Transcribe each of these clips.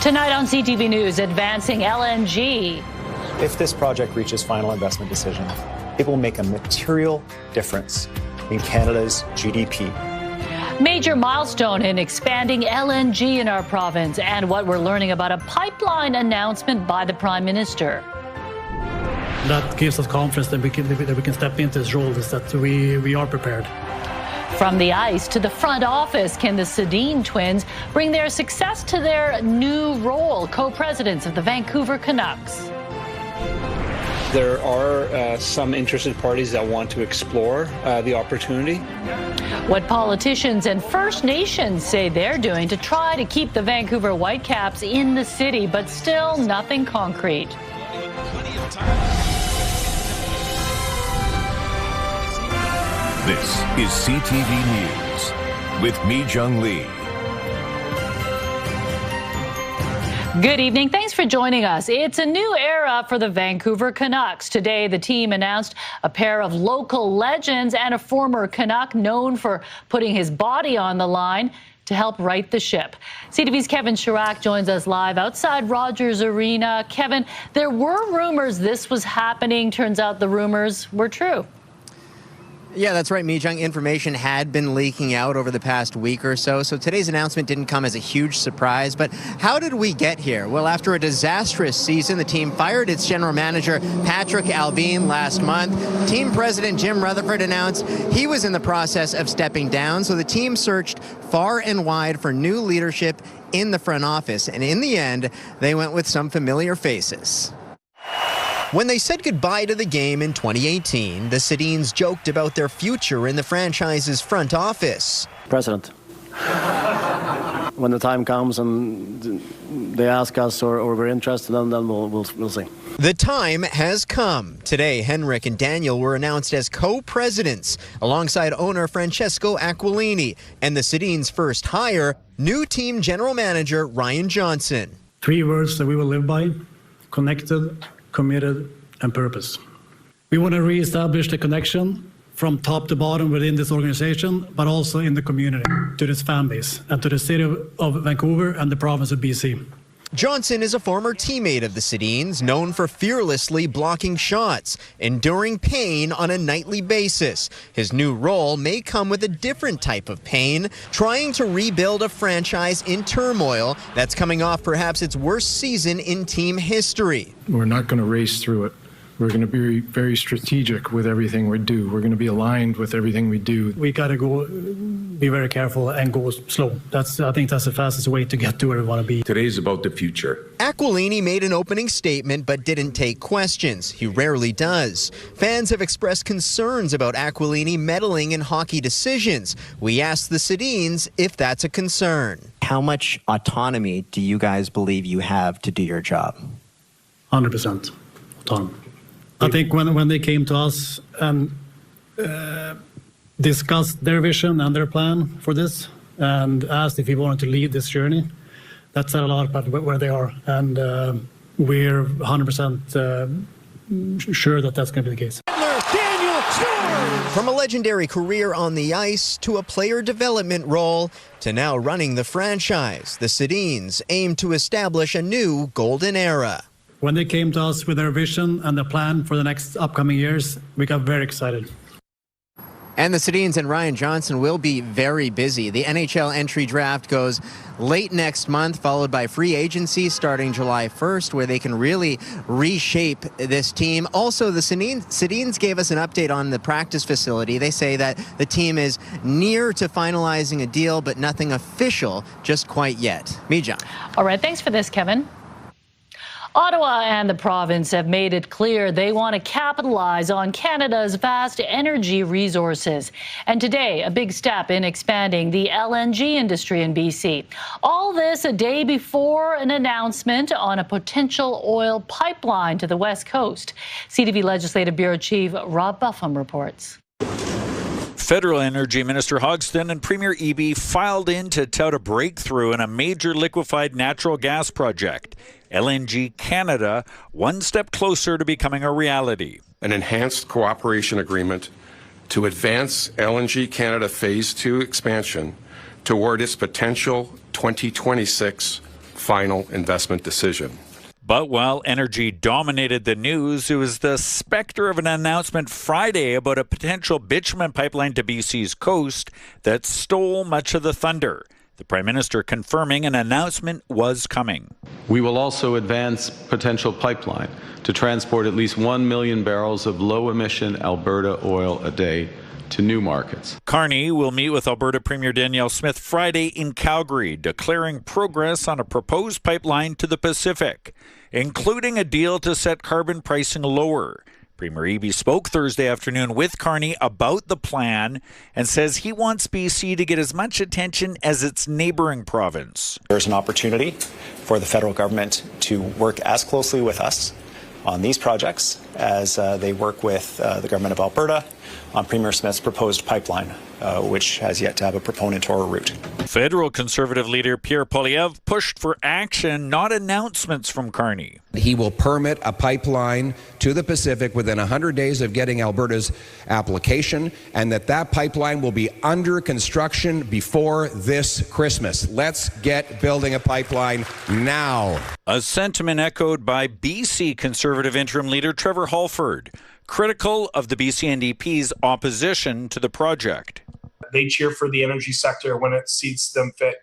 Tonight on CTV News, advancing LNG. If this project reaches final investment decision, it will make a material difference in Canada's GDP. Major milestone in expanding LNG in our province, and what we're learning about a pipeline announcement by the Prime Minister. That gives us confidence that we can step into this role, is that we are prepared. From the ice to the front office, can the Sedins twins bring their success to their new role, co-presidents of the Vancouver Canucks? There are some interested parties that want to explore the opportunity. What politicians and First Nations say they're doing to try to keep the Vancouver Whitecaps in the city, but still nothing concrete. This is CTV News with Mi Jung Lee. Good evening. Thanks for joining us. It's a new era for the Vancouver Canucks. Today, the team announced a pair of local legends and a former Canuck known for putting his body on the line to help right the ship. CTV's Kevin Chirac joins us live outside Rogers Arena. Kevin, there were rumors this was happening. Turns out the rumors were true. Yeah, that's right, Mi-jung. Information had been leaking out over the past week or so, so today's announcement didn't come as a huge surprise. But how did we get here? Well, after a disastrous season, the team fired its general manager, Patrick Alvin, last month. Team president Jim Rutherford announced he was in the process of stepping down, so the team searched far and wide for new leadership in the front office. And in the end, they went with some familiar faces. When they said goodbye to the game in 2018, the Sedins joked about their future in the franchise's front office. President. When the time comes and they ask us or we're interested, then we'll see. The time has come. Today, Henrik and Daniel were announced as co-presidents alongside owner Francesco Aquilini and the Sedins' first hire, new team general manager Ryan Johnson. 3 words that we will live by: connected, committed, and purpose. We want to re-establish the connection from top to bottom within this organization, but also in the community, to this fan base, and to the city of Vancouver and the province of BC. Johnson is a former teammate of the Sedins, known for fearlessly blocking shots, enduring pain on a nightly basis. His new role may come with a different type of pain, trying to rebuild a franchise in turmoil that's coming off perhaps its worst season in team history. We're not going to race through it. We're going to be very strategic with everything we do. We're going to be aligned with everything we do. We got to be very careful and go slow. I think that's the fastest way to get to where we want to be. Today's about the future. Aquilini made an opening statement but didn't take questions. He rarely does. Fans have expressed concerns about Aquilini meddling in hockey decisions. We asked the Sedins if that's a concern. How much autonomy do you guys believe you have to do your job? 100% autonomy. I think when they came to us and discussed their vision and their plan for this and asked if we wanted to lead this journey, that said a lot about where they are. And we're 100% sure that that's going to be the case. From a legendary career on the ice to a player development role to now running the franchise, the Sedins aim to establish a new golden era. When they came to us with their vision and the plan for the next upcoming years, we got very excited. And the Sedins and Ryan Johnson will be very busy. The NHL entry draft goes late next month, followed by free agency starting July 1st, where they can really reshape this team. Also, the Sedins gave us an update on the practice facility. They say that the team is near to finalizing a deal, but nothing official just quite yet. Mi-jung. All right, thanks for this, Kevin. Ottawa and the province have made it clear they want to capitalize on Canada's vast energy resources. And today, a big step in expanding the LNG industry in BC. All this a day before an announcement on a potential oil pipeline to the West Coast. CTV Legislative Bureau Chief Rob Buffum reports. Federal Energy Minister Hogston and Premier Eby filed in to tout a breakthrough in a major liquefied natural gas project. LNG Canada, one step closer to becoming a reality. An enhanced cooperation agreement to advance LNG Canada Phase 2 expansion toward its potential 2026 final investment decision. But while energy dominated the news, it was the specter of an announcement Friday about a potential bitumen pipeline to BC's coast that stole much of the thunder. The Prime Minister confirming an announcement was coming. We will also advance potential pipeline to transport at least 1 million barrels of low-emission Alberta oil a day to new markets. Carney will meet with Alberta Premier Danielle Smith Friday in Calgary, declaring progress on a proposed pipeline to the Pacific, including a deal to set carbon pricing lower. Premier Eby spoke Thursday afternoon with Carney about the plan and says he wants BC to get as much attention as its neighbouring province. There's an opportunity for the federal government to work as closely with us on these projects as they work with the government of Alberta on Premier Smith's proposed pipeline, which has yet to have a proponent or a route. Federal Conservative leader Pierre Poilievre pushed for action, not announcements from Carney. He will permit a pipeline to the Pacific within 100 days of getting Alberta's application, and that pipeline will be under construction before this Christmas. Let's get building a pipeline now. A sentiment echoed by BC Conservative interim leader Trevor Halford, critical of the BC NDP's opposition to the project. They cheer for the energy sector when it suits them fit.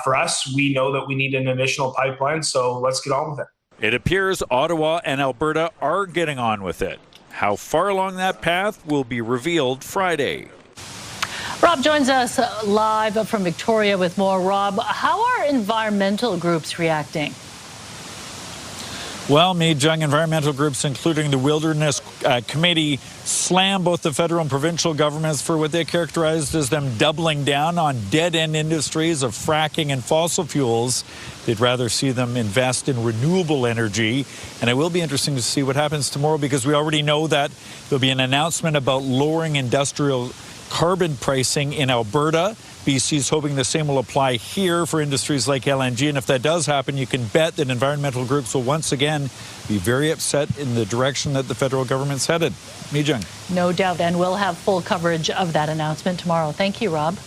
For us, we know that we need an additional pipeline, so let's get on with it. It appears Ottawa and Alberta are getting on with it. How far along that path will be revealed Friday. Rob joins us live from Victoria with more. Rob, how are environmental groups reacting? Well, Young environmental groups, including the Wilderness Committee, slam both the federal and provincial governments for what they characterized as them doubling down on dead-end industries of fracking and fossil fuels. They'd rather see them invest in renewable energy. And it will be interesting to see what happens tomorrow, because we already know that there'll be an announcement about lowering industrial carbon pricing in Alberta. BC's hoping the same will apply here for industries like LNG. And if that does happen, you can bet that environmental groups will once again be very upset in the direction that the federal government's headed. Mijung. No doubt, and we'll have full coverage of that announcement tomorrow. Thank you, Rob.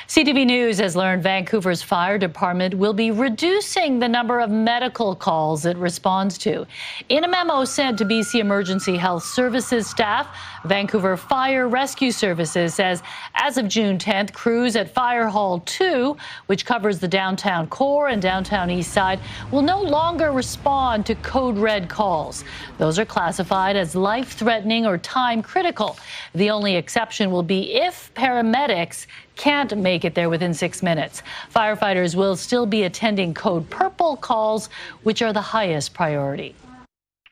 CTV News has learned Vancouver's fire department will be reducing the number of medical calls it responds to. In a memo sent to BC Emergency Health Services staff, Vancouver Fire Rescue Services says as of June 10th, crews at Fire Hall 2, which covers the downtown core and downtown east side, will no longer respond to code red calls. Those are classified as life-threatening or time-critical. The only exception will be if paramedics can't make it there within 6 minutes. Firefighters will still be attending code purple calls, which are the highest priority.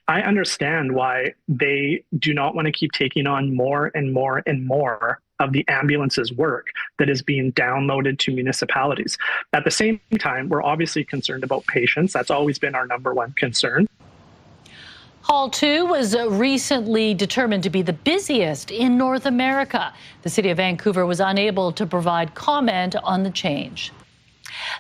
I understand why they do not want to keep taking on more and more and more of the ambulance's work that is being downloaded to municipalities. At the same time, we're obviously concerned about patients. That's always been our number one concern. Hall 2 was recently determined to be the busiest in North America. The City of Vancouver was unable to provide comment on the change.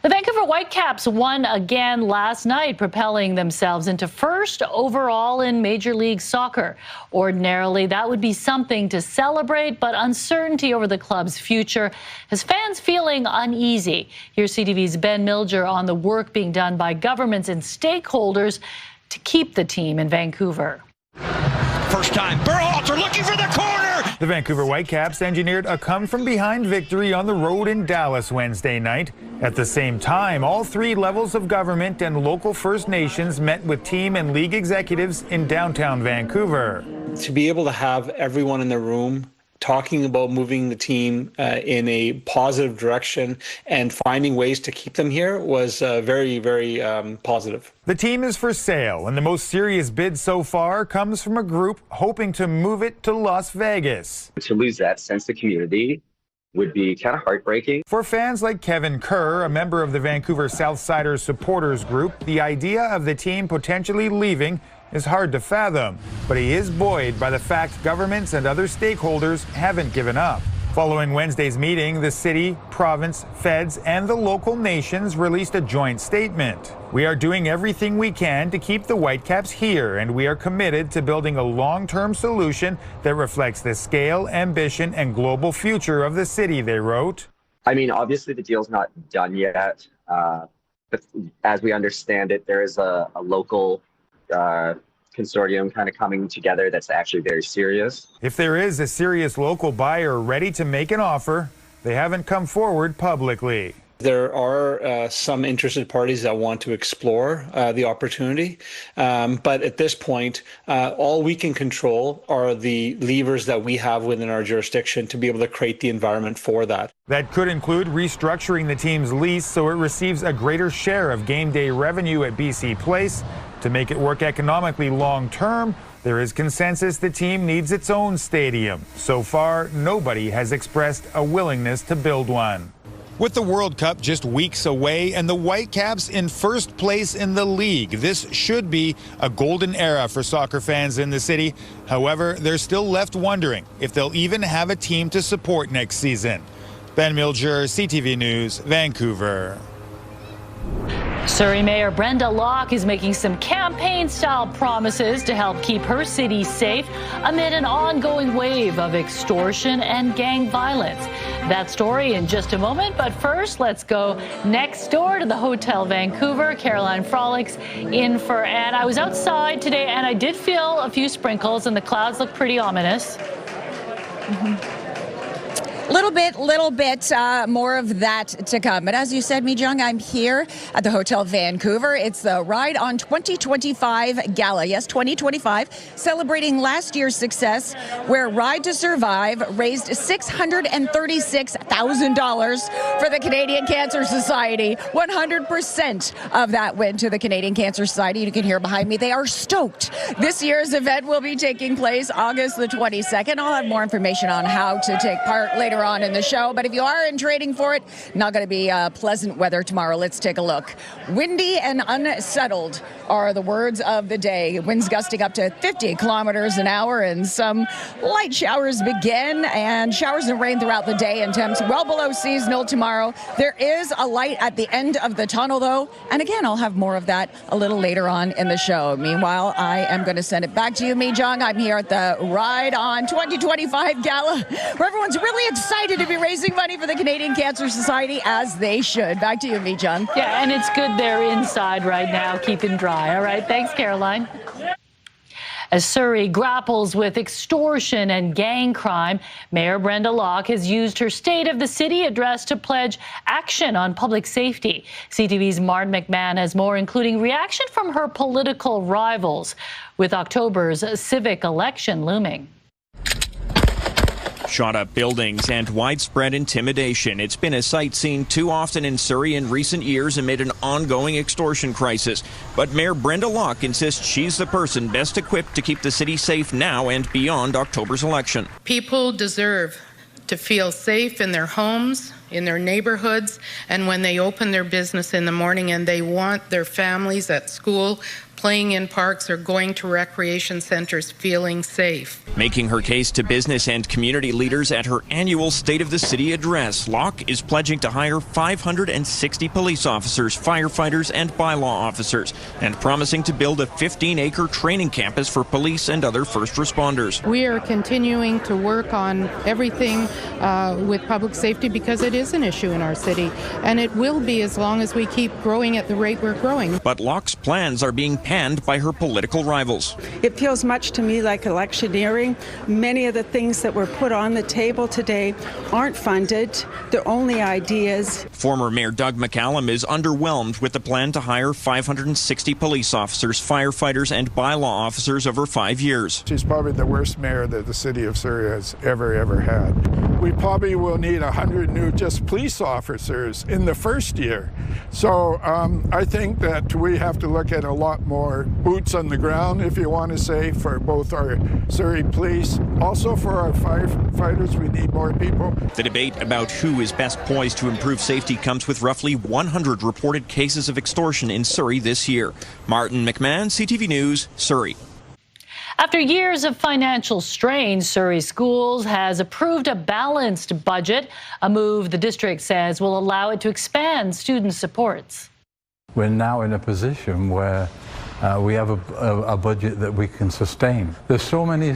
The Vancouver Whitecaps won again last night, propelling themselves into first overall in Major League Soccer. Ordinarily, that would be something to celebrate, but uncertainty over the club's future has fans feeling uneasy. Here's CTV's Ben Milger on the work being done by governments and stakeholders to keep the team in Vancouver. First time, Berhalter looking for the corner. The Vancouver Whitecaps engineered a come-from-behind victory on the road in Dallas Wednesday night. At the same time, all three levels of government and local First Nations met with team and league executives in downtown Vancouver. To be able to have everyone in the room talking about moving the team in a positive direction and finding ways to keep them here was very, very positive. The team is for sale, and the most serious bid so far comes from a group hoping to move it to Las Vegas. To lose that sense of community would be kind of heartbreaking. For fans like Kevin Kerr, a member of the Vancouver Southsiders supporters group, the idea of the team potentially leaving is hard to fathom, but he is buoyed by the fact governments and other stakeholders haven't given up. Following Wednesday's meeting, the city, province, feds, and the local nations released a joint statement. We are doing everything we can to keep the Whitecaps here, and we are committed to building a long-term solution that reflects the scale, ambition, and global future of the city, they wrote. I mean, obviously the deal's not done yet. But as we understand it, there is a local consortium kind of coming together that's actually very serious. If there is a serious local buyer ready to make an offer, they haven't come forward publicly. There are some interested parties that want to explore the opportunity, but at this point, all we can control are the levers that we have within our jurisdiction to be able to create the environment for that. That could include restructuring the team's lease so it receives a greater share of game day revenue at BC Place. To make it work economically long term, there is consensus the team needs its own stadium. So far, nobody has expressed a willingness to build one. With the World Cup just weeks away and the Whitecaps in first place in the league, this should be a golden era for soccer fans in the city. However, they're still left wondering if they'll even have a team to support next season. Ben Milger, CTV News, Vancouver. Surrey Mayor Brenda Locke is making some campaign-style promises to help keep her city safe amid an ongoing wave of extortion and gang violence. That story in just a moment, but first, let's go next door to the Hotel Vancouver. Caroline Frolics in for Ann. I was outside today, and I did feel a few sprinkles, and the clouds look pretty ominous. Little bit more of that to come. But as you said, Mi-Jung, I'm here at the Hotel Vancouver. It's the Ride on 2025 Gala. Yes, 2025, celebrating last year's success, where Ride to Survive raised $636,000 for the Canadian Cancer Society. 100% of that went to the Canadian Cancer Society. You can hear behind me. They are stoked. This year's event will be taking place August the 22nd. I'll have more information on how to take part later on in the show, but if you are in trading for it, not going to be pleasant weather tomorrow. Let's take a look. Windy and unsettled are the words of the day. Winds gusting up to 50 kilometers an hour, and some light showers begin, and showers and rain throughout the day, and temps well below seasonal tomorrow. There is a light at the end of the tunnel, though, and again, I'll have more of that a little later on in the show. Meanwhile, I am going to send it back to you, Mi-Jung. I'm here at the Ride on 2025 Gala, where everyone's really excited to be raising money for the Canadian Cancer Society, as they should. Back to you, Mi-Jung. Yeah, and it's good they're inside right now, keeping dry. All right, thanks, Caroline. As Surrey grapples with extortion and gang crime, Mayor Brenda Locke has used her State of the City address to pledge action on public safety. CTV's Martin McMahon has more, including reaction from her political rivals, with October's civic election looming. Shot up buildings and widespread intimidation. It's been a sight seen too often in Surrey in recent years amid an ongoing extortion crisis. But Mayor Brenda Locke insists she's the person best equipped to keep the city safe now and beyond October's election. People deserve to feel safe in their homes, in their neighborhoods, and when they open their business in the morning, and they want their families at school, playing in parks, or going to recreation centers feeling safe. Making her case to business and community leaders at her annual State of the City address, Locke is pledging to hire 560 police officers, firefighters, and bylaw officers, and promising to build a 15-acre training campus for police and other first responders. We are continuing to work on everything with public safety because it is an issue in our city, and it will be as long as we keep growing at the rate we're growing. But Locke's plans are being panned by her political rivals. It feels much to me like electioneering. Many of the things that were put on the table today aren't funded. They're only ideas. Former Mayor Doug McCallum is underwhelmed with the plan to hire 560 police officers, firefighters, and bylaw officers over 5 years. She's probably the worst mayor that the city of Surrey has ever had. We probably will need 100 new just police officers in the first year. So I think that we have to look at a lot more boots on the ground, if you want to say, for both our Surrey police. Also for our firefighters, we need more people. The debate about who is best poised to improve safety comes with roughly 100 reported cases of extortion in Surrey this year. Martin McMahon, CTV News, Surrey. After years of financial strain, Surrey Schools has approved a balanced budget, a move the district says will allow it to expand student supports. We're now in a position where we have a budget that we can sustain. There's so many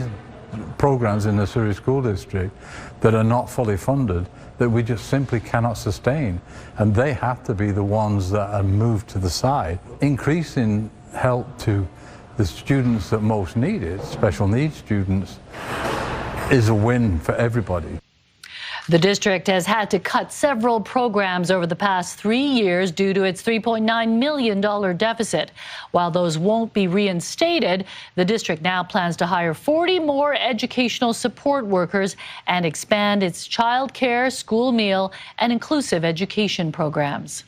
programs in the Surrey School District that are not fully funded that we just simply cannot sustain, and they have to be the ones that are moved to the side. Increasing help to the students that most need it, special needs students, is a win for everybody. The district has had to cut several programs over the past 3 years due to its $3.9 million deficit. While those won't be reinstated, the district now plans to hire 40 more educational support workers and expand its child care, school meal, and inclusive education programs.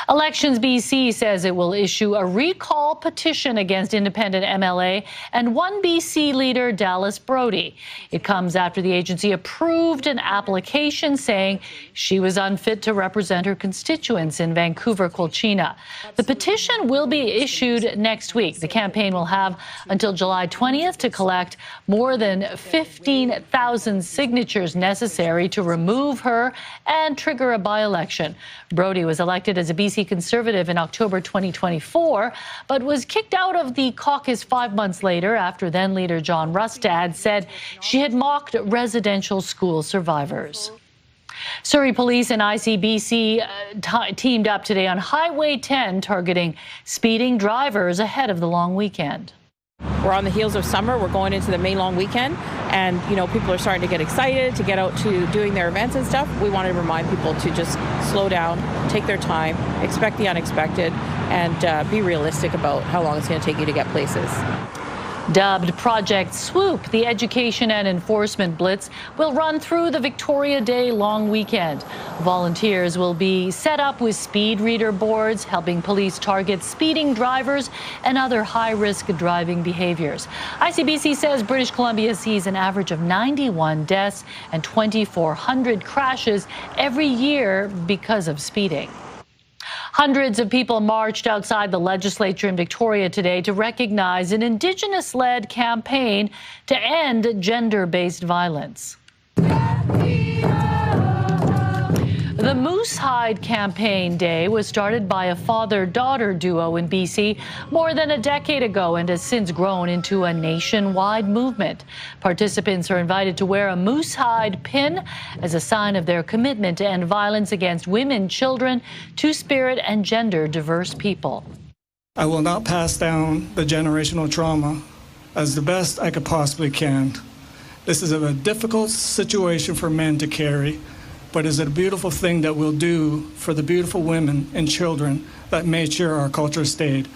Elections BC says it will issue a recall petition against independent MLA and one BC leader, Dallas Brody. It comes after the agency approved an application saying she was unfit to represent her constituents in Vancouver-Colchina. The petition will be issued next week. The campaign will have until July 20th to collect more than 15,000 signatures necessary to remove her and trigger a by-election. Brody was elected as a BC Conservative in October 2024, but was kicked out of the caucus 5 months later after then-leader John Rustad said she had mocked residential school survivors. Surrey Police and ICBC teamed up today on Highway 10, targeting speeding drivers ahead of the long weekend. We're on the heels of summer. We're going into the May long weekend, and people are starting to get excited to get out to doing their events and stuff. We want to remind people to just slow down, take their time, expect the unexpected, and be realistic about how long it's going to take you to get places. Dubbed Project Swoop, the education and enforcement blitz will run through the Victoria Day long weekend. Volunteers will be set up with speed reader boards, helping police target speeding drivers and other high-risk driving behaviors. ICBC says British Columbia sees an average of 91 deaths and 2,400 crashes every year because of speeding. Hundreds of people marched outside the legislature in Victoria today to recognize an Indigenous-led campaign to end gender-based violence. The Moose Hide Campaign Day was started by a father-daughter duo in BC more than a decade ago and has since grown into a nationwide movement. Participants are invited to wear a moose hide pin as a sign of their commitment to end violence against women, children, two-spirit and gender-diverse people. I will not pass down the generational trauma as the best I could possibly can. This is a difficult situation for men to carry, but is it a beautiful thing that we'll do for the beautiful women and children that made sure our culture stayed.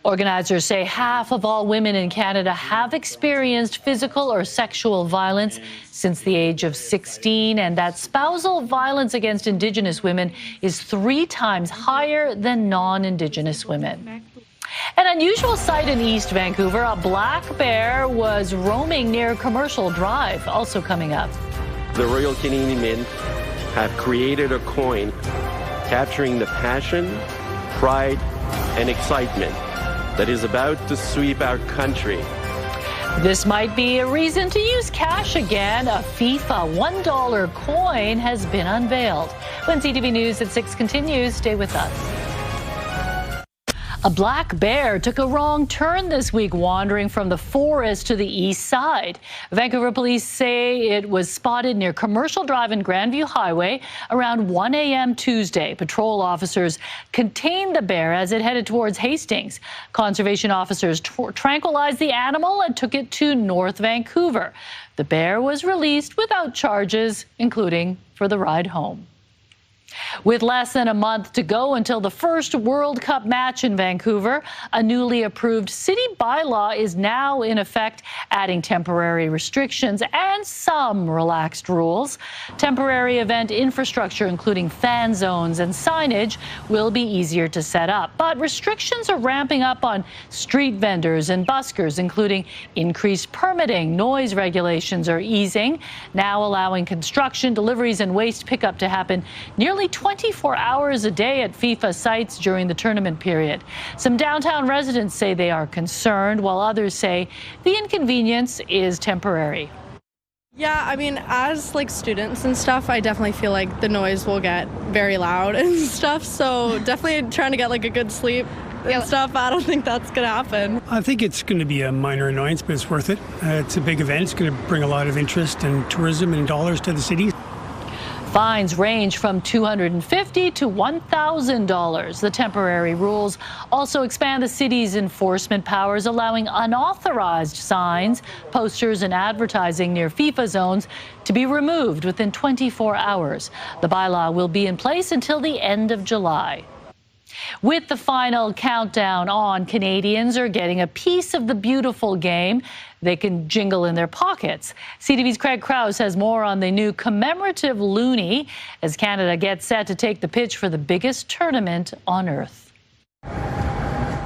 Organizers say half of all women in Canada have experienced physical or sexual violence since the age of 16, and that spousal violence against Indigenous women is 3 times higher than non-Indigenous women. An unusual sight in East Vancouver, a black bear was roaming near Commercial Drive, also coming up. The Royal Canadian Mint have created a coin capturing the passion, pride, and excitement that is about to sweep our country. This might be a reason to use cash again. A FIFA $1 coin has been unveiled. When CTV News at 6 continues, stay with us. A black bear took a wrong turn this week, wandering from the forest to the east side. Vancouver police say it was spotted near Commercial Drive and Grandview Highway around 1 a.m. Tuesday. Patrol officers contained the bear as it headed towards Hastings. Conservation officers tranquilized the animal and took it to North Vancouver. The bear was released without charges, including for the ride home. With less than a month to go until the first World Cup match in Vancouver, a newly approved city bylaw is now in effect, adding temporary restrictions and some relaxed rules. Temporary event infrastructure, including fan zones and signage, will be easier to set up. But restrictions are ramping up on street vendors and buskers, including increased permitting. Noise regulations are easing, now allowing construction, deliveries and waste pickup to happen nearly 24 hours a day at FIFA sites during the tournament period. Some downtown residents say they are concerned, while others say the inconvenience is temporary. Yeah, I mean, as like students and stuff, I definitely feel like the noise will get very loud and stuff. So definitely trying to get like a good sleep and stuff. I don't think that's going to happen. I think it's going to be a minor annoyance, but it's worth it. It's a big event. It's going to bring a lot of interest and tourism and dollars to the city. Fines range from $250 to $1,000. The temporary rules also expand the city's enforcement powers, allowing unauthorized signs, posters, and advertising near FIFA zones to be removed within 24 hours. The bylaw will be in place until the end of July. With the final countdown on, Canadians are getting a piece of the beautiful game they can jingle in their pockets. CTV's Craig Krause has more on the new commemorative loonie as Canada gets set to take the pitch for the biggest tournament on Earth.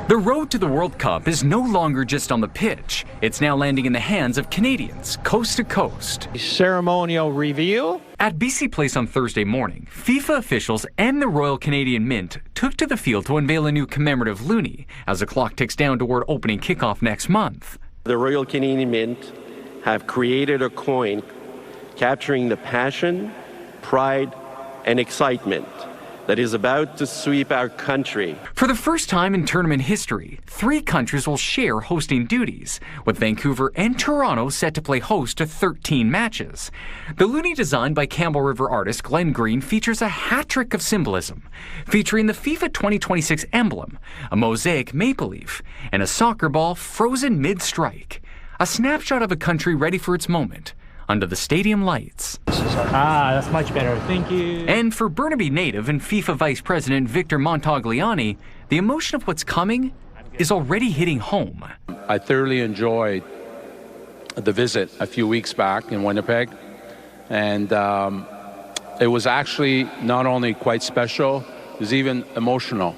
The road to the World Cup is no longer just on the pitch. It's now landing in the hands of Canadians, coast to coast. Ceremonial reveal. At BC Place on Thursday morning, FIFA officials and the Royal Canadian Mint took to the field to unveil a new commemorative loonie as the clock ticks down toward opening kickoff next month. The Royal Canadian Mint have created a coin capturing the passion, pride, and excitement that is about to sweep our country. For the first time in tournament history, 3 countries will share hosting duties, with Vancouver and Toronto set to play host to 13 matches. The loonie, designed by Campbell River artist Glenn Green, features a hat trick of symbolism, featuring the FIFA 2026 emblem, a mosaic maple leaf, and a soccer ball frozen mid-strike. A snapshot of a country ready for its moment under the stadium lights. That's much better. Thank you. And for Burnaby native and FIFA Vice President Victor Montagliani, the emotion of what's coming is already hitting home. I thoroughly enjoyed the visit a few weeks back in Winnipeg, and it was actually not only quite special, it was even emotional.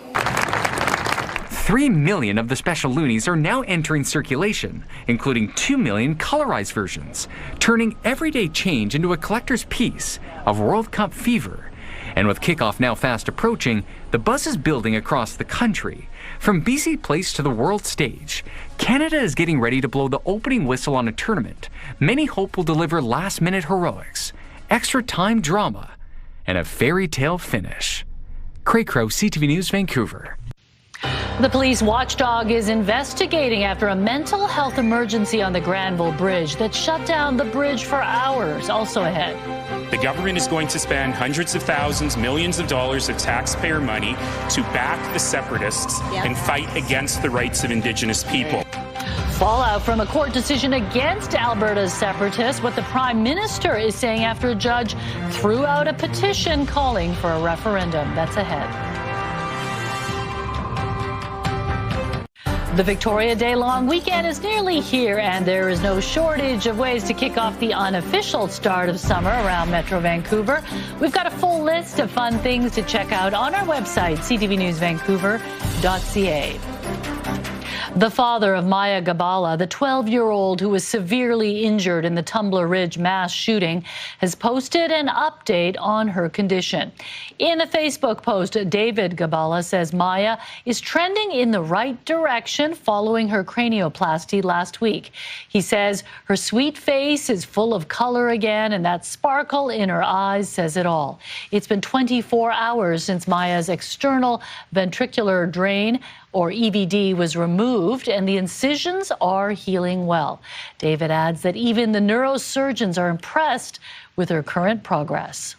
3 million of the special loonies are now entering circulation, including 2 million colorized versions, turning everyday change into a collector's piece of World Cup fever. And with kickoff now fast approaching, the buzz is building across the country. From BC Place to the world stage, Canada is getting ready to blow the opening whistle on a tournament many hope will deliver last-minute heroics, extra time drama, and a fairy tale finish. Craig Krause, CTV News, Vancouver. The police watchdog is investigating after a mental health emergency on the Granville Bridge that shut down the bridge for hours. Also ahead. The government is going to spend hundreds of thousands, millions of dollars of taxpayer money to back the separatists and fight against the rights of Indigenous people. Fallout from a court decision against Alberta's separatists, what the Prime Minister is saying after a judge threw out a petition calling for a referendum. That's ahead. The Victoria Day long weekend is nearly here, and there is no shortage of ways to kick off the unofficial start of summer around Metro Vancouver. We've got a full list of fun things to check out on our website, ctvnewsvancouver.ca. The father of Maya Gabala, the 12-year-old who was severely injured in the Tumbler Ridge mass shooting, has posted an update on her condition. In a Facebook post, David Gabala says Maya is trending in the right direction following her cranioplasty last week. He says her sweet face is full of color again, and that sparkle in her eyes says it all. It's been 24 hours since Maya's external ventricular drain, or EVD, was removed, and the incisions are healing well. David adds that even the neurosurgeons are impressed with her current progress.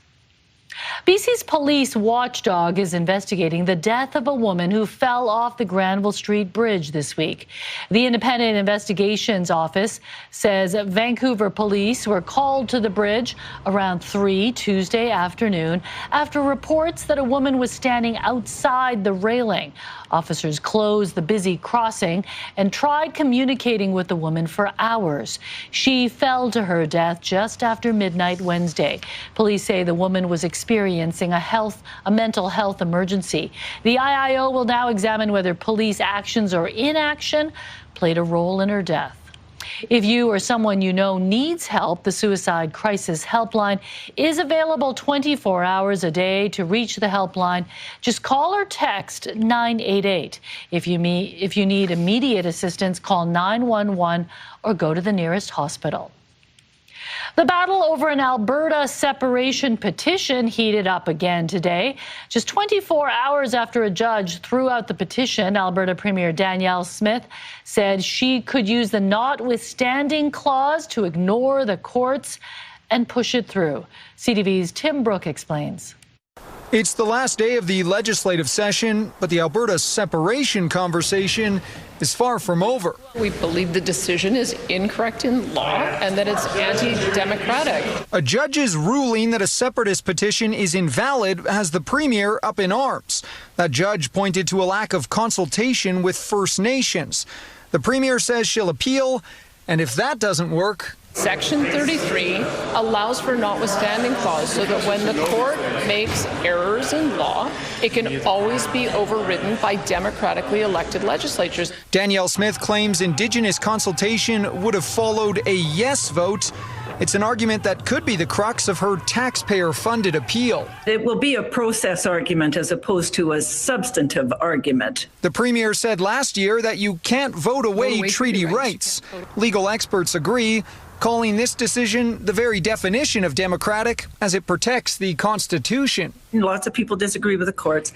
BC's police watchdog is investigating the death of a woman who fell off the Granville Street Bridge this week. The Independent Investigations Office says Vancouver police were called to the bridge around 3 Tuesday afternoon after reports that a woman was standing outside the railing. Officers closed the busy crossing and tried communicating with the woman for hours. She fell to her death just after midnight Wednesday. Police say the woman was experiencing a mental health emergency. The IIO will now examine whether police actions or inaction played a role in her death. If you or someone you know needs help, the Suicide Crisis Helpline is available 24 hours a day. To reach the helpline, just call or text 988. If you need immediate assistance, call 911 or go to the nearest hospital. The battle over an Alberta separation petition heated up again today. Just 24 hours after a judge threw out the petition, Alberta Premier Danielle Smith said she could use the notwithstanding clause to ignore the courts and push it through. CTV's Tim Brooke explains. It's the last day of the legislative session, but the Alberta separation conversation is far from over. We believe the decision is incorrect in law and that it's anti-democratic. A judge's ruling that a separatist petition is invalid has the Premier up in arms. That judge pointed to a lack of consultation with First Nations. The Premier says she'll appeal, and if that doesn't work, Section 33 allows for notwithstanding clause so that when the court makes errors in law, it can always be overridden by democratically elected legislatures. Danielle Smith claims Indigenous consultation would have followed a yes vote. It's an argument that could be the crux of her taxpayer-funded appeal. It will be a process argument as opposed to a substantive argument. The Premier said last year that you can't vote away treaty rights. Legal experts agree, calling this decision the very definition of democratic as it protects the Constitution. Lots of people disagree with the courts,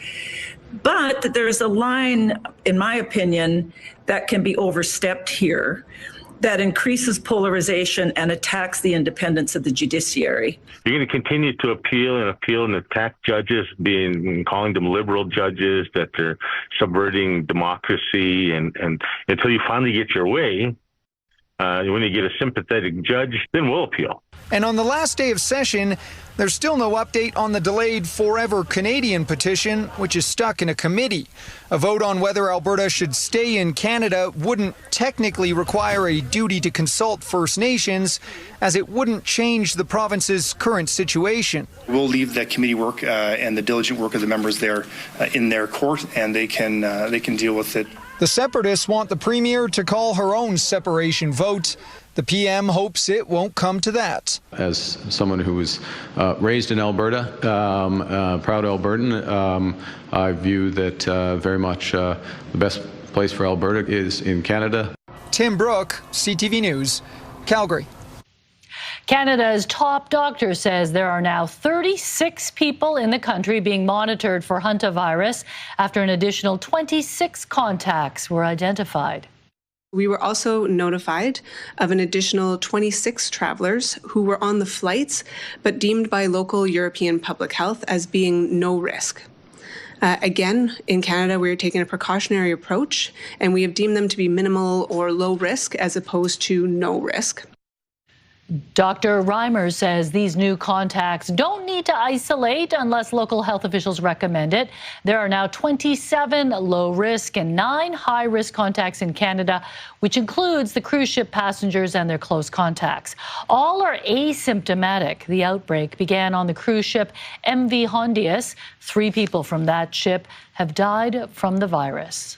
but there's a line, in my opinion, that can be overstepped here that increases polarization and attacks the independence of the judiciary. You're going to continue to appeal and attack judges, calling them liberal judges, that they're subverting democracy, and until you finally get your way. When you get a sympathetic judge, then we'll appeal. And on the last day of session, there's still no update on the delayed Forever Canadian petition, which is stuck in a committee. A vote on whether Alberta should stay in Canada wouldn't technically require a duty to consult First Nations, as it wouldn't change the province's current situation. We'll leave the committee work and the diligent work of the members there in their court, and they can deal with it. The separatists want the Premier to call her own separation vote. The PM hopes it won't come to that. As someone who was raised in Alberta, proud Albertan, I view that very much the best place for Alberta is in Canada. Tim Brooke, CTV News, Calgary. Canada's top doctor says there are now 36 people in the country being monitored for hantavirus after an additional 26 contacts were identified. We were also notified of an additional 26 travelers who were on the flights but deemed by local European public health as being no risk. Again, in Canada, we are taking a precautionary approach, and we have deemed them to be minimal or low risk as opposed to no risk. Dr. Reimer says these new contacts don't need to isolate unless local health officials recommend it. There are now 27 low-risk and 9 high-risk contacts in Canada, which includes the cruise ship passengers and their close contacts. All are asymptomatic. The outbreak began on the cruise ship MV Hondius. 3 people from that ship have died from the virus.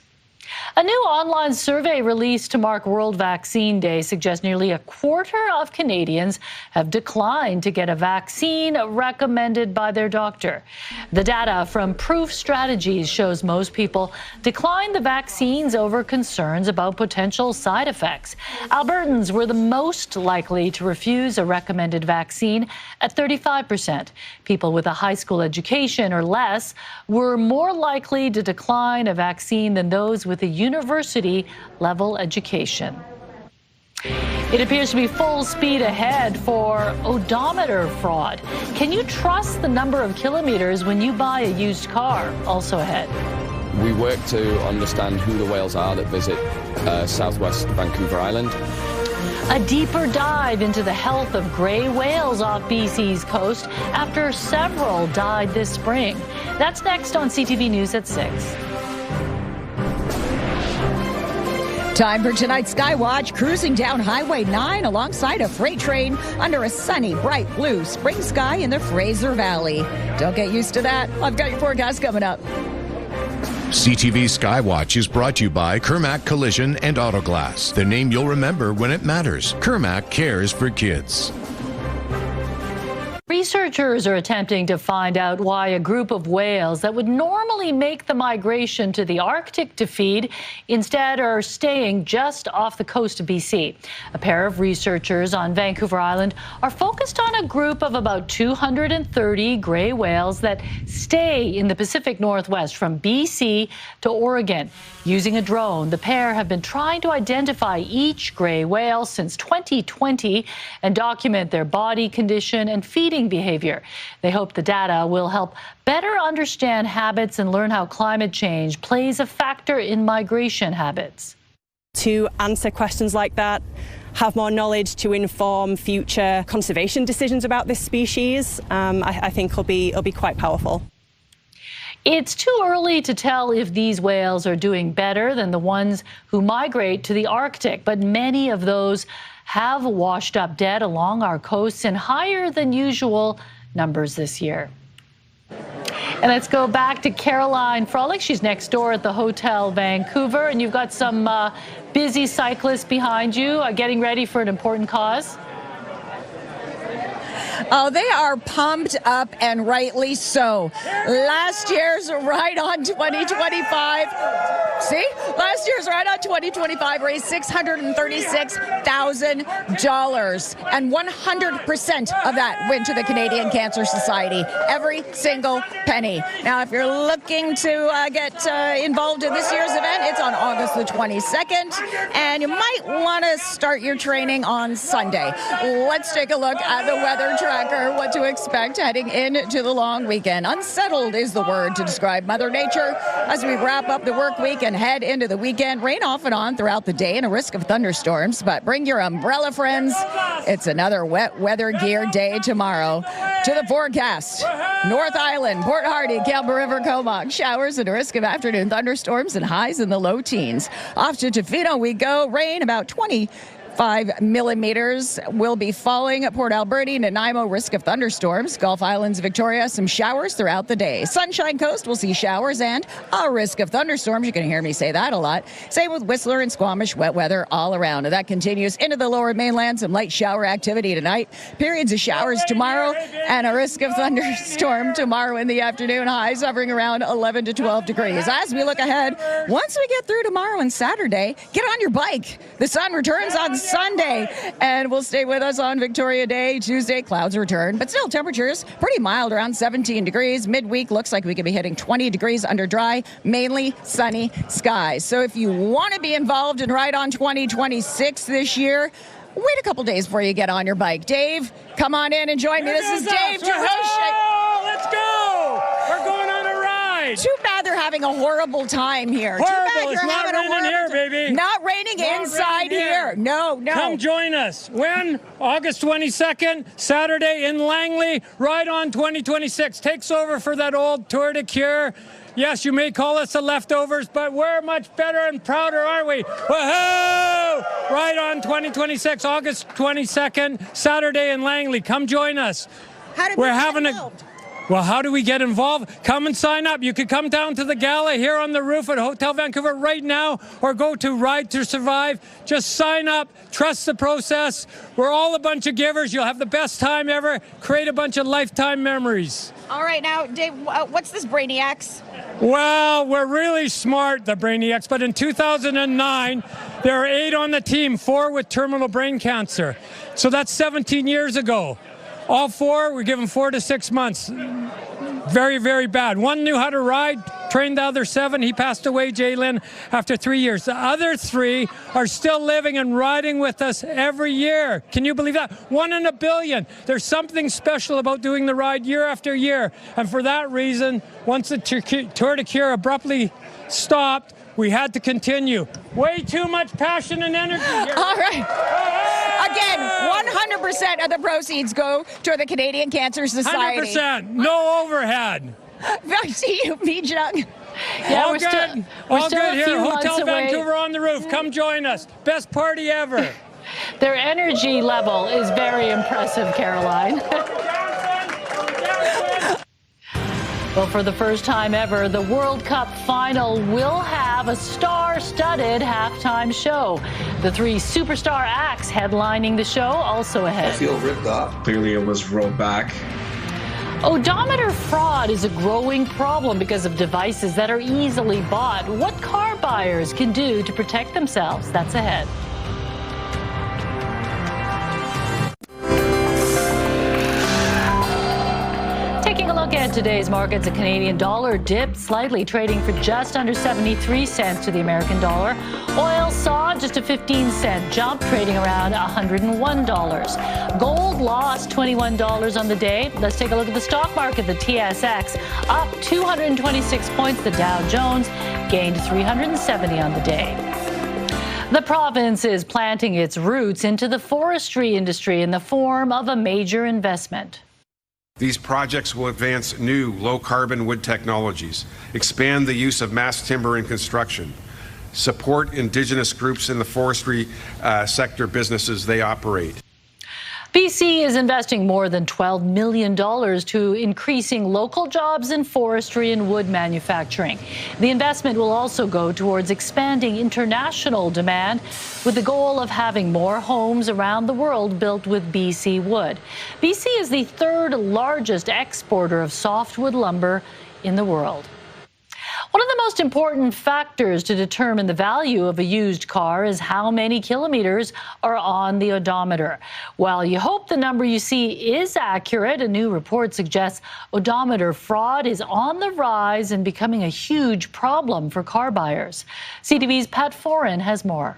A new online survey released to mark World Vaccine Day suggests nearly a quarter of Canadians have declined to get a vaccine recommended by their doctor. The data from Proof Strategies shows most people declined the vaccines over concerns about potential side effects. Albertans were the most likely to refuse a recommended vaccine at 35%. People with a high school education or less were more likely to decline a vaccine than those with a university-level education. It appears to be full speed ahead for odometer fraud. Can you trust the number of kilometers when you buy a used car? Also ahead. We work to understand who the whales are that visit southwest Vancouver Island. A deeper dive into the health of grey whales off BC's coast after several died this spring. That's next on CTV News at 6. Time for tonight's Skywatch, cruising down Highway 9 alongside a freight train under a sunny, bright blue spring sky in the Fraser Valley. Don't get used to that. I've got your forecast coming up. CTV Skywatch is brought to you by Kermac Collision and Autoglass, the name you'll remember when it matters. Kermac cares for kids. Researchers are attempting to find out why a group of whales that would normally make the migration to the Arctic to feed instead are staying just off the coast of BC. A pair of researchers on Vancouver Island are focused on a group of about 230 grey whales that stay in the Pacific Northwest from BC to Oregon. Using a drone, the pair have been trying to identify each grey whale since 2020 and document their body condition and feeding behavior. They hope the data will help better understand habits and learn how climate change plays a factor in migration habits. To answer questions like that, have more knowledge to inform future conservation decisions about this species, I think will be quite powerful. It's too early to tell if these whales are doing better than the ones who migrate to the Arctic, but many of those have washed up dead along our coasts in higher than usual numbers this year. And let's go back to Caroline Frolick. She's next door at the Hotel Vancouver, and you've got some busy cyclists behind you getting ready for an important cause. Oh, they are pumped up, and rightly so. Last year's Ride On 2025. See? Last year's Ride On 2025 raised $636,000, and 100% of that went to the Canadian Cancer Society. Every single penny. Now, if you're looking to get involved in this year's event, it's on August the 22nd, and you might want to start your training on Sunday. Let's take a look at the weather tracker, what to expect heading into the long weekend. Unsettled is the word to describe Mother Nature as we wrap up the work week and head into the weekend. Rain off and on throughout the day and a risk of thunderstorms, but bring your umbrella, friends. It's another wet weather gear day tomorrow. To the forecast: North Island, Port Hardy, Campbell River, Comox, showers and a risk of afternoon thunderstorms and highs in the low teens. Off to Tofino we go. Rain about 25 millimeters will be falling at Port Alberta, Nanaimo, risk of thunderstorms. Gulf Islands, Victoria, some showers throughout the day. Sunshine Coast will see showers and a risk of thunderstorms. You're going to hear me say that a lot. Same with Whistler and Squamish, wet weather all around. And that continues into the lower mainland. Some light shower activity tonight. Periods of showers tomorrow and a risk of thunderstorm tomorrow in the afternoon. Highs hovering around 11 to 12 degrees. As we look ahead, once we get through tomorrow and Saturday, get on your bike. The sun returns on Sunday and will stay with us on Victoria Day. Tuesday, clouds return, but still temperatures pretty mild, around 17 degrees. Midweek looks like we could be hitting 20 degrees under dry, mainly sunny skies. So if you want to be involved in Ride On 2026 this year, wait a couple days before you get on your bike. Dave, come on in and join me. This is Dave. Let's go! We're going on a ride. Too bad they're having a horrible time here. Horrible. It's not raining here, baby. Not raining inside here. No. Come join us. When? August 22nd, Saturday in Langley. Ride On 2026 takes over for that old Tour de Cure. Yes, you may call us the leftovers, but we're much better and prouder, aren't we? Woohoo! Ride On 2026, August 22nd, Saturday in Langley. Come join us. We're having Well, how do we get involved? Come and sign up. You could come down to the gala here on the roof at Hotel Vancouver right now, or go to Ride to Survive. Just sign up. Trust the process. We're all a bunch of givers. You'll have the best time ever. Create a bunch of lifetime memories. All right, now, Dave, what's this Brainiacs? Well, we're really smart, the Brainiacs, but in 2009, there were 8 on the team, 4 with terminal brain cancer. So that's 17 years ago. All 4 were given 4 to 6 months. Very, very bad. 1 knew how to ride, trained the other 7. He passed away, Jalen, after 3 years. The other 3 are still living and riding with us every year. Can you believe that? 1 in a billion. There's something special about doing the ride year after year. And for that reason, once the Tour de Cure abruptly stopped, we had to continue. Way too much passion and energy here. All right. Again, 100% of the proceeds go to the Canadian Cancer Society. 100%. No overhead. I see you, Bijung. Yeah, all good. All good here. Hotel Vancouver on the roof. Come join us. Best party ever. Their energy level is very impressive, Caroline. Well, for the first time ever, the World Cup final will have a star-studded halftime show. The 3 superstar acts headlining the show also ahead. I feel ripped off. Clearly it was rolled back. Odometer fraud is a growing problem because of devices that are easily bought. What car buyers can do to protect themselves? That's ahead. Taking a look at today's markets, the Canadian dollar dipped slightly, trading for just under 73 cents to the American dollar. Oil saw just a 15-cent jump, trading around $101. Gold lost $21 on the day. Let's take a look at the stock market. The TSX up 226 points. The Dow Jones gained 370 on the day. The province is planting its roots into the forestry industry in the form of a major investment. These projects will advance new low-carbon wood technologies, expand the use of mass timber in construction, support Indigenous groups in the forestry sector businesses they operate. BC is investing more than $12 million to increasing local jobs in forestry and wood manufacturing. The investment will also go towards expanding international demand with the goal of having more homes around the world built with BC wood. BC is the third largest exporter of softwood lumber in the world. One of the most important factors to determine the value of a used car is how many kilometers are on the odometer. While you hope the number you see is accurate, a new report suggests odometer fraud is on the rise and becoming a huge problem for car buyers. CTV's Pat Foran has more.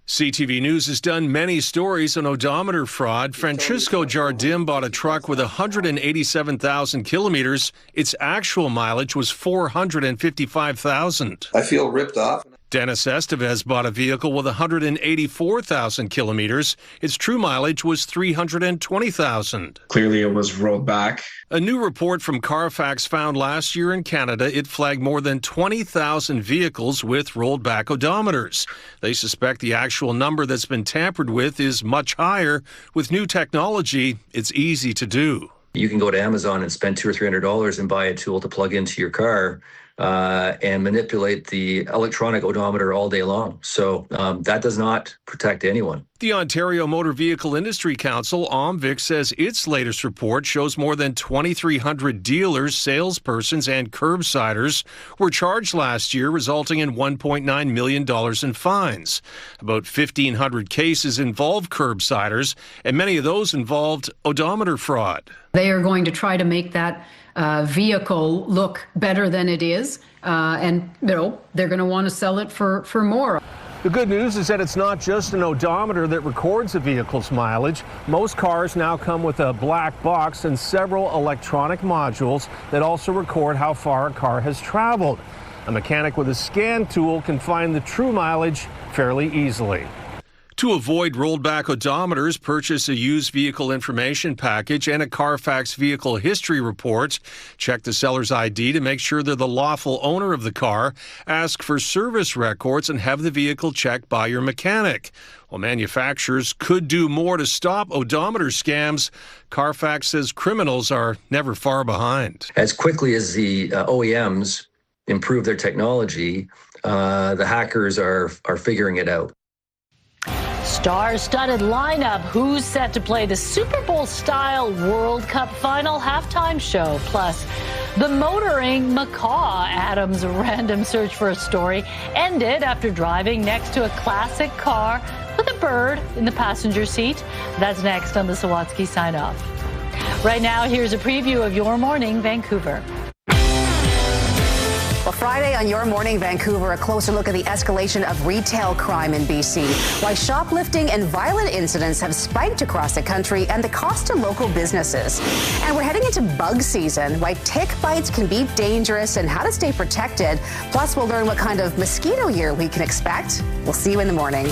CTV News has done many stories on odometer fraud. Francisco Jardim bought a truck with 187,000 kilometers. Its actual mileage was 455,000. I feel ripped off. Dennis Estevez bought a vehicle with 184,000 kilometers. Its true mileage was 320,000. Clearly, it was rolled back. A new report from Carfax found last year in Canada it flagged more than 20,000 vehicles with rolled back odometers. They suspect the actual number that's been tampered with is much higher. With new technology, it's easy to do. You can go to Amazon and spend $200 or $300 and buy a tool to plug into your car and manipulate the electronic odometer all day long. So that does not protect anyone. The Ontario Motor Vehicle Industry Council, OMVIC, says its latest report shows more than 2,300 dealers, salespersons, and curbsiders were charged last year, resulting in $1.9 million in fines. About 1,500 cases involved curbsiders, and many of those involved odometer fraud. They are going to try to make that vehicle look better than it is, and they're going to want to sell it for more. The good news is that it's not just an odometer that records a vehicle's mileage. Most cars now come with a black box and several electronic modules that also record how far a car has traveled. A mechanic with a scan tool can find the true mileage fairly easily. To avoid rolled back odometers, purchase a used vehicle information package and a Carfax vehicle history report. Check the seller's ID to make sure they're the lawful owner of the car. Ask for service records and have the vehicle checked by your mechanic. While manufacturers could do more to stop odometer scams, Carfax says criminals are never far behind. As quickly as the OEMs improve their technology, the hackers are figuring it out. Star-studded lineup. Who's set to play the Super Bowl-style World Cup final halftime show? Plus, the motoring macaw. Adam's random search for a story ended after driving next to a classic car with a bird in the passenger seat. That's next on the Sawatsky Sign Off. Right now, here's a preview of Your Morning Vancouver. Well, Friday on Your Morning Vancouver, a closer look at the escalation of retail crime in BC, why shoplifting and violent incidents have spiked across the country, and the cost to local businesses. And we're heading into bug season, why tick bites can be dangerous and how to stay protected. Plus, we'll learn what kind of mosquito year we can expect. We'll see you in the morning.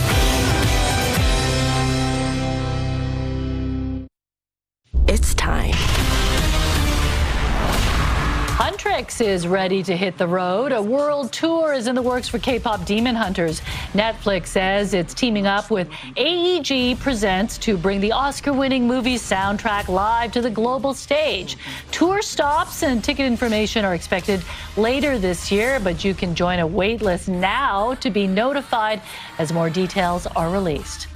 It's time. Huntrix is ready to hit the road. A world tour is in the works for K-pop demon hunters. Netflix says it's teaming up with AEG Presents to bring the Oscar-winning movie's soundtrack live to the global stage. Tour stops and ticket information are expected later this year, but you can join a wait list now to be notified as more details are released.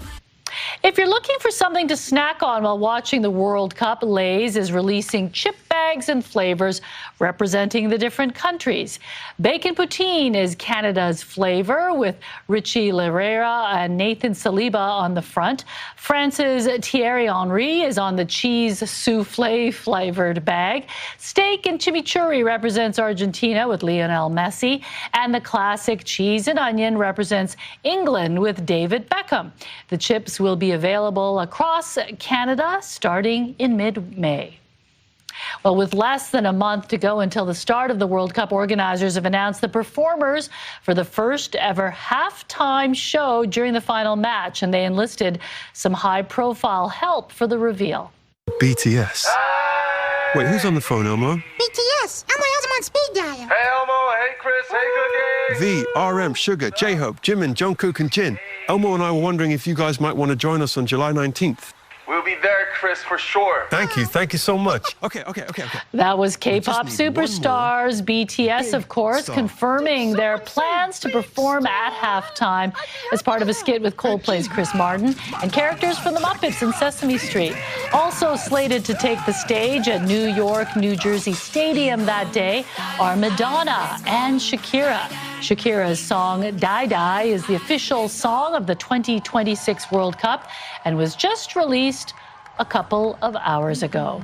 If you're looking for something to snack on while watching the World Cup, Lay's is releasing chip bags and flavors representing the different countries. Bacon poutine is Canada's flavor, with Richie Herrera and Nathan Saliba on the front. France's Thierry Henry is on the cheese souffle flavored bag. Steak and chimichurri represents Argentina with Lionel Messi, and the classic cheese and onion represents England with David Beckham. The chips will be available across Canada starting in mid-May. Well, with less than a month to go until the start of the World Cup, organizers have announced the performers for the first ever halftime show during the final match, and they enlisted some high-profile help for the reveal. BTS. Wait, who's on the phone, Elmo? BTS. I'm on speed dial. Hey, Elmo. Hey, Chris. Hey, Cookie. V, RM, Sugar, J-Hope, Jimin, Jungkook, and Jin. Elmo and I were wondering if you guys might want to join us on July 19th. We'll be there, Chris, for sure. Thank you so much. Okay. That was K-pop superstars BTS, of course, confirming their plans to perform at halftime as part of a skit with Coldplay's Chris Martin and characters from the Muppets and Sesame Street. Also slated to take the stage at New York, New Jersey Stadium that day are Madonna and Shakira. Shakira's song Die Die is the official song of the 2026 World Cup and was just released a couple of hours ago.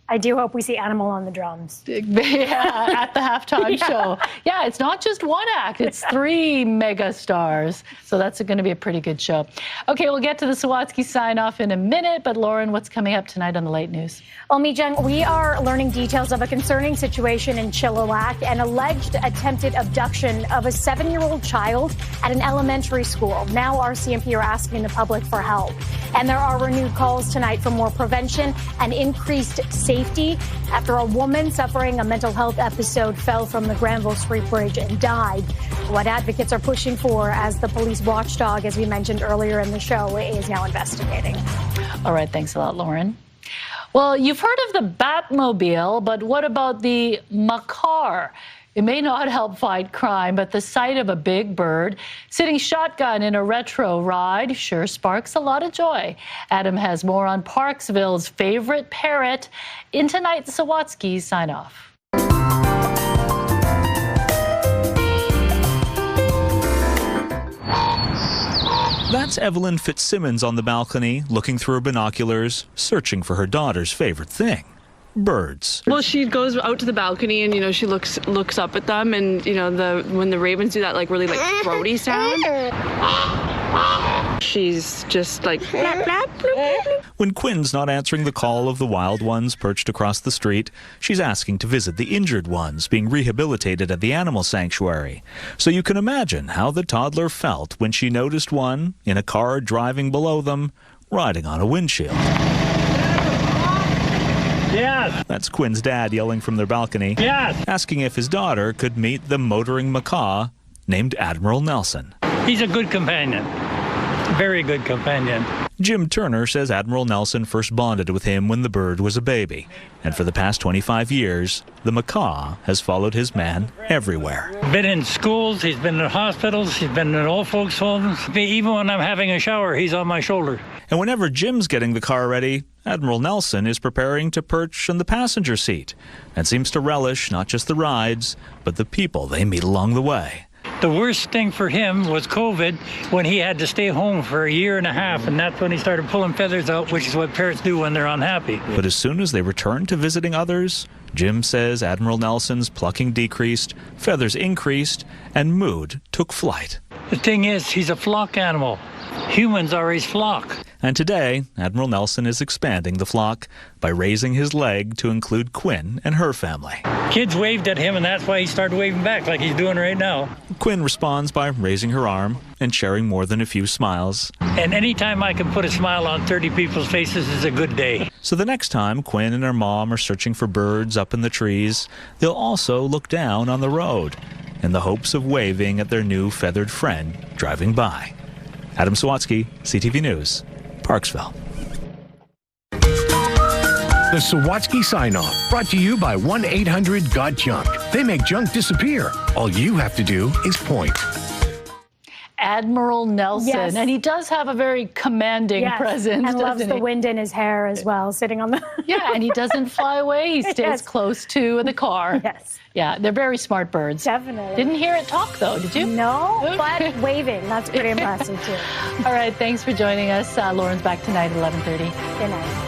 I do hope we see Animal on the drums. Yeah, at the halftime show. Yeah, it's not just one act, it's 3 mega stars. So that's going to be a pretty good show. Okay, we'll get to the Sawatsky sign-off in a minute, but Lauren, what's coming up tonight on the late news? Well, Mijung, we are learning details of a concerning situation in Chilliwack, an alleged attempted abduction of a 7-year-old child at an elementary school. Now RCMP are asking the public for help. And there are renewed calls tonight for more prevention and increased safety after a woman suffering a mental health episode fell from the Granville Street Bridge and died. What advocates are pushing for as the police watchdog, as we mentioned earlier in the show, is now investigating. All right, thanks a lot, Lauren. Well, you've heard of the Batmobile, but what about the macaw? It may not help fight crime, but the sight of a big bird sitting shotgun in a retro ride sure sparks a lot of joy. Adam has more on Parksville's favorite parrot in tonight's Sawatsky sign-off. That's Evelyn Fitzsimmons on the balcony, looking through her binoculars, searching for her daughter's favorite thing. Birds. Well, she goes out to the balcony and, she looks up at them, and, when the ravens do that, really, throaty sound, she's just like, blap, blap, blap, blap. When Quinn's not answering the call of the wild ones perched across the street, she's asking to visit the injured ones being rehabilitated at the animal sanctuary. So you can imagine how the toddler felt when she noticed one in a car driving below them, riding on a windshield. Yes. That's Quinn's dad yelling from their balcony, yes, asking if his daughter could meet the motoring macaw named Admiral Nelson. He's a good companion. Very good companion. Jim Turner says Admiral Nelson first bonded with him when the bird was a baby. And for the past 25 years, the macaw has followed his man everywhere. Been in schools, he's been in hospitals, he's been in old folks' homes. Even when I'm having a shower, he's on my shoulder. And whenever Jim's getting the car ready, Admiral Nelson is preparing to perch in the passenger seat and seems to relish not just the rides, but the people they meet along the way. The worst thing for him was COVID, when he had to stay home for a year and a half, and that's when he started pulling feathers out, which is what parrots do when they're unhappy. But as soon as they returned to visiting others, Jim says Admiral Nelson's plucking decreased, feathers increased, and mood took flight. The thing is, he's a flock animal. Humans are his flock. And today, Admiral Nelson is expanding the flock by raising his leg to include Quinn and her family. Kids waved at him, and that's why he started waving back like he's doing right now. Quinn responds by raising her arm and sharing more than a few smiles. And anytime I can put a smile on 30 people's faces is a good day. So the next time Quinn and her mom are searching for birds up in the trees, they'll also look down on the road in the hopes of waving at their new feathered friend driving by. Adam Sawatsky, CTV News, Parksville. The Sawatsky Sign-Off, brought to you by 1-800-GOT-JUNK. They make junk disappear. All you have to do is point. Admiral Nelson. Yes. And he does have a very commanding presence, and loves doesn't the he? wind in his hair as well, sitting on the... Yeah, and he doesn't fly away. He stays Yes. close to the car. Yes. Yeah, they're very smart birds. Definitely. Didn't hear it talk, though, did you? No, but waving. That's pretty impressive, too. All right, thanks for joining us. Lauren's back tonight at 11:30. Good night.